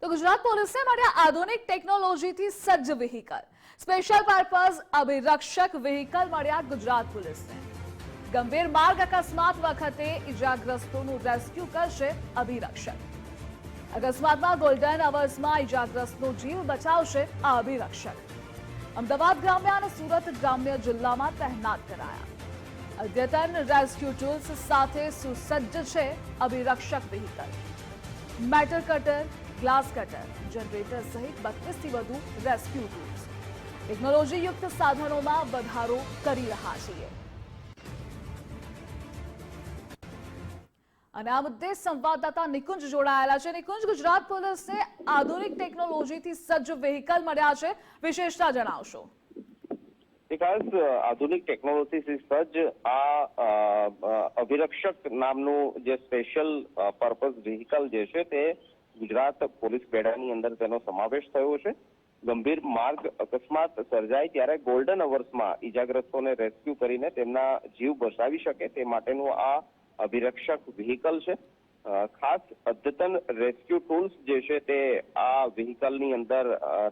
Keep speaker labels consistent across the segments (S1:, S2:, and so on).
S1: તો ગુજરાત પોલીસે મળ્યા આધુનિક ટેકનોલોજીથી સજ્જ વ્હીકલ, સ્પેશિયલ પર્પઝ અભિરક્ષક વ્હીકલ મળ્યા ગુજરાત પોલીસને। ગંભીર માર્ગ અકસ્માત વખતે ઇજાગ્રસ્તોનું રેસ્ક્યુ કરશે અભિરક્ષક। અકસ્માતમાં ગોલ્ડન અવર્સમાં ઇજાગ્રસ્તનો જીવ બચાવશે આ અભિરક્ષક। અમદાવાદ ગ્રામ્ય અને સુરત ગ્રામ્ય જિલ્લામાં તહેનાત કરાયા। અદ્યતન રેસ્ક્યુ ટૂલ્સ સાથે સુસજ્જ છે અભિરક્ષક vehicle. Metal cutter, glass cutter, generator સહિત 32થી વધુ રેસ્ક્યુ ટૂલ્સ। ટેકનોલોજીયુક્ત સાધનોમાં વધારો કરી રહ્યા છીએ। અને આ મુદ્દે સંવાદદાતા નિકુંજ જોડાયેલા છે। નિકુંજ, ગુજરાત પોલીસને આધુનિક ટેકનોલોજીથી સજ્જ વ્હીકલ મળ્યા છે, વિશેષતા જણાવશો।
S2: વિકાસ, આધુનિક ટેકનોલોજીથી સજ્જ આ અભિરક્ષક નામનું જે સ્પેશિયલ પર્પઝ વ્હીકલ જે છે તે ગુજરાત પોલીસ બેડાની અંદર તેનો સમાવેશ થયો છે। ગંભીર માર્ગ અકસ્માત સર્જાય ત્યારે ગોલ્ડન અવર્સમાં ઇજાગ્રસ્તોને રેસ્ક્યુ કરીને તેમના જીવ બચાવી શકે તે માટેનું આ અભિરક્ષક વ્હીકલ છે। ખાસ અદ્યતન રેસ્ક્યુ ટૂલ્સ જે છે તે આ વ્હીકલની અંદર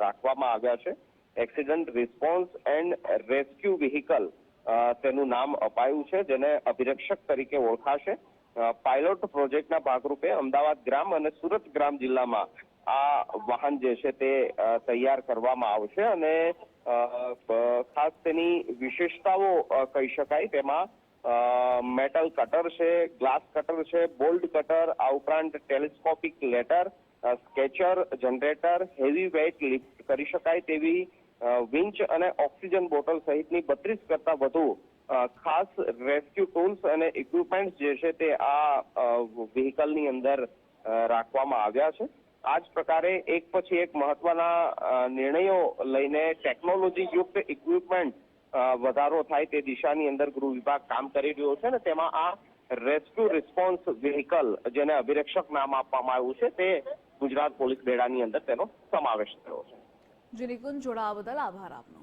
S2: રાખવામાં આવ્યા છે। Accident response and rescue vehicle તેનું નામ અપાયું છે, જેને અભિરક્ષક તરીકે ઓળખાશે। પાયલોટ પ્રોજેક્ટના ભાગરૂપે અમદાવાદ ગ્રામ અને સુરત ગ્રામ જિલ્લામાં આ વાહન જે છે તે તૈયાર કરવામાં આવશે અને ખાસ તેની વિશેષતાઓ કહી શકાય તેમાં મેટલ કટર છે, ગ્લાસ કટર છે, બોલ્ડ કટર, આ ઉપરાંત ટેલિસ્કોપિક લેટર, સ્કેચર, જનરેટર, હેવી વેઇટ લિફ્ટ કરી શકાય તેવી વિંચ અને ઓક્સિજન બોટલ સહિતની 32 કરતા વધુ ખાસ રેસ્ક્યુ ટૂલ્સ અને ઇક્વિપમેન્ટ જે છે તે આ વ્હીકલની અંદર રાખવામાં આવ્યા છે। આ જ પ્રકારે એક પછી એક મહત્વના નિર્ણયો લઈને ટેકનોલોજી યુક્ત ઇક્વિપમેન્ટ વધારો થાય તે દિશાની અંદર ગૃહ વિભાગ કામ કરી રહ્યો છે અને તેમાં આ રેસ્ક્યુ રિસ્પોન્સ વ્હીકલ, જેને અભિરક્ષક નામ આપવામાં આવ્યું છે, તે ગુજરાત પોલીસ બેડાની અંદર તેનો સમાવેશ થયો છે।
S1: જી નિકુંજ, જોડાવા બદલ આભાર આપનો।